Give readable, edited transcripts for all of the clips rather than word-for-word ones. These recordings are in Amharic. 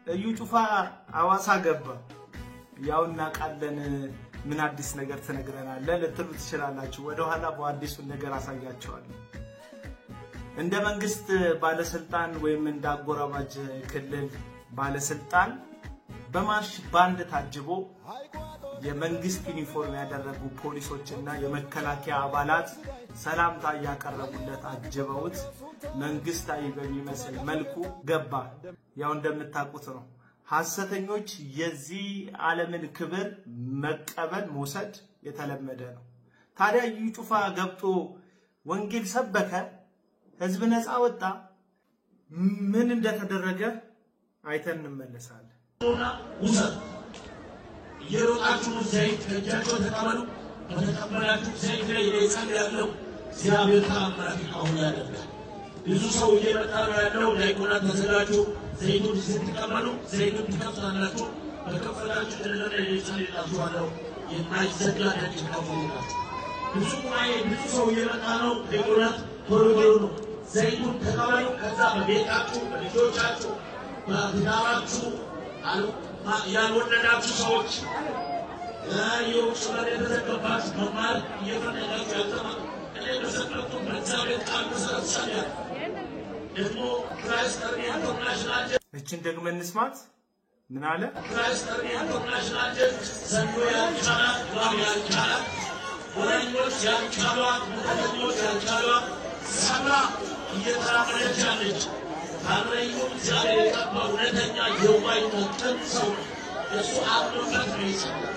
እዩ ጩፋ አዋሳ ገባ ያውና ቃለን ምን አዲስ ነገር ተነግረናል ለልትሉ ትችላላችሁ ወደ ኋላ በአዲሱ ነገር አሳያችኋለሁ እንደ መንግስት ባለስልጣን ወይም እንደ አጎራባጅ ክልል ባለስልጣን በማርሽ ባንድ ታጅቦ የመንግስት ዩኒፎርም ያደረጉ ፖሊሶችና የመከላከያ አባላት ሰላምታ ያቀረቡለት አጀበውት መንግስታዊ በሚመስል መልኩ ገባ ያው እንደምታውቁት ነው ሐሰተኞች የዚህ ዓለምን ክብር መቀበል መውሰድ የተለመደ ነው ታዲያ እዩ ጩፋ ገብቶ ወንጌል ሰበከ ህዝብ ነፃ ወጣ ምን እንደተደረገ አይተን እንመለሳለን የሮጣችሁ ዘይት ከጃቸው ተቀበሉ በተቀበላችሁ ዘይት ላይ የጻፈ ያለው እግዚአብሔር ታምራት አሁን ያደርጋል ብዙ ሰው እየመጣ ያለው ላይቆና ተዘጋጁ ዘይቱን ስትቀበሉ ዘይቱን ትከፍታላችሁ በከፈላችሁ እንደነ የጻፈላችሁ የማይዘጋ ደጅ ከፈላችሁ ብዙ ሰው እየመጣ ነው ላይቆና ቶሎ ነው ዘይቱን ተቀበሉ ከዛ በቤታችሁ በልጆቻችሁ በትዳራችሁ ያልወደዳችሁ ሰዎች የውጭ የተዘገባችሁ መማር እየፈለጋችሁ ያልተማሩ ለተሰጠቱ በእግዚአብሔር ቃል መሰረት ሻለ ደግሞ ክራይስት ኢንተርናሽናል እቺን ደግሞ እንስማት ምን አለ ክራይስት ኢንተርናሽናል ዘንዶ ያልቻላት ዋው ያልቻላት ወላጆች ያልቻሏት ወላጆች ያልቻሏት ሰራ እየተራመደች ያለች ታረዩ እግዚአብሔር የቀባው እውነተኛ የዋይነትን ሰው እሱ አብሮበት ነው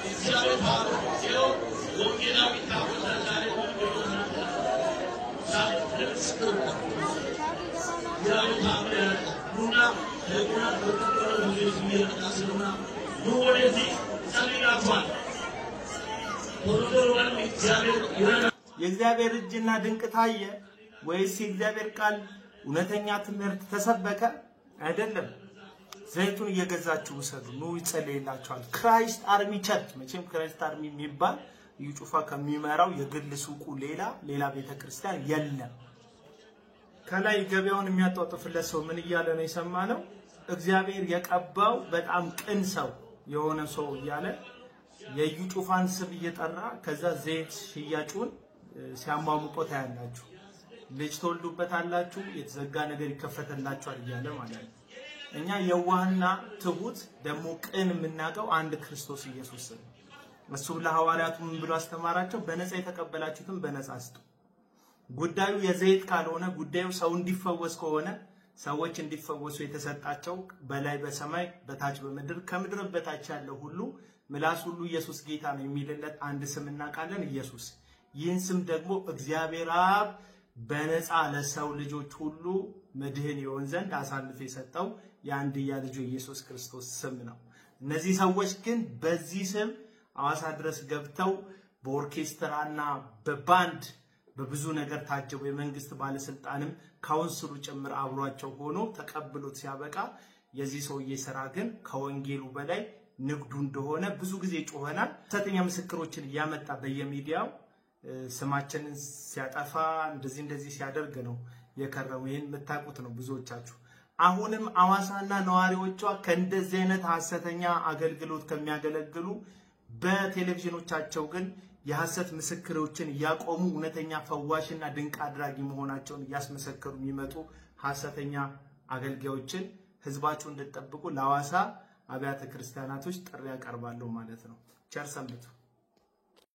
እግዚአብሔር ባሮ ሲሆን ወንጌላዊ ታቦት ዛሬ የእግዚአብሔር እጅና ድንቅ ታየ ወይስ የእግዚአብሔር ቃል እውነተኛ ትምህርት ተሰበከ አይደለም ዘይቱን እየገዛችሁ ወሰዱ ነው ይጸልይላችኋል ክራይስት አርሚ ቸርች መቼም ክራይስት አርሚ የሚባል እዩ ጩፋ ከሚመራው የግል ሱቁ ሌላ ቤተክርስቲያን የለም ከላይ ገበያውን የሚያጣጥፍለት ሰው ምን ይያለ ነው የሰማነው እግዚአብሔር የቀባው በጣም ቅን ሰው የሆነ ሰው ይያለ የዩ ጩፋን ስም እየጠራ ከዛ ዘይት ሽያጩን ሲያማሙቆታ ያላችሁ ልጅ ተወልዱበታላችሁ የተዘጋ ነገር ይከፈተላችኋል ይያለ ማለት ነው እኛ የዋህና ትሁት ደሞ ቅን የምናቀው አንድ ክርስቶስ ኢየሱስ ነው እሱ ለሐዋርያቱ ምን ብሎ አስተማራቸው በነፃ የተቀበላችሁትን በነፃ አስጡ ጉዳዩ የዘይት ካልሆነ ጉዳዩ ሰው እንዲፈወስ ከሆነ ሰዎች እንዲፈወሱ የተሰጣቸው በላይ በሰማይ በታች በመድር ከምድር በታች ያለው ሁሉ ምላስ ሁሉ ኢየሱስ ጌታ ነው የሚልለት አንድ ስም እናቃለን ኢየሱስ ይህን ስም ደግሞ እግዚአብሔር አብ በነፃ ለሰው ልጆች ሁሉ መድህን ይሆን ዘንድ አሳልፎ የሰጠው የአንድያ ልጁ ኢየሱስ ክርስቶስ ስም ነው እነዚህ ሰዎች ግን በዚህ ስም አዋሳ ድረስ ገብተው በኦርኬስትራና በባንድ በብዙ ነገር ታጀው የመንግስት ባለስልጣንም ካውንስሉ ጭምር አብሯቸው ሆኖ ተቀብሎት ሲያበቃ የዚህ ሰውዬ ስራ ግን ከወንጌሉ በላይ ንግዱ እንደሆነ ብዙ ጊዜ ጮኸናል ሰተኛ ምስክሮችን ያመጣ በየሚዲያው ስማችንን ሲያጠፋ እንደዚህ ሲያደርግ ነው የከረው ይሄን መታቁት ነው ብዙዎቻችሁ አሁንም አዋሳና ነዋሪዎቿ ከእንደዚህ አይነት ሐሰተኛ አገልግሎት ከሚያገለግሉ በቴሌቪዥኖቻቸው ግን የሐሰት ምስክሮችን ያቆሙ እውነተኛ ፈዋሽና ድንቅ አድራጊ መሆናቸውን ያስመሰከሩ የሚመጡ ሐሰተኛ አገልጋዮችን ህዝባቸው እንድትጠብቁ ለአዋሳ አብያተ ክርስቲያናቶች ጥሪ ያቀርባሉ ማለት ነው ቸር ሰንብቱ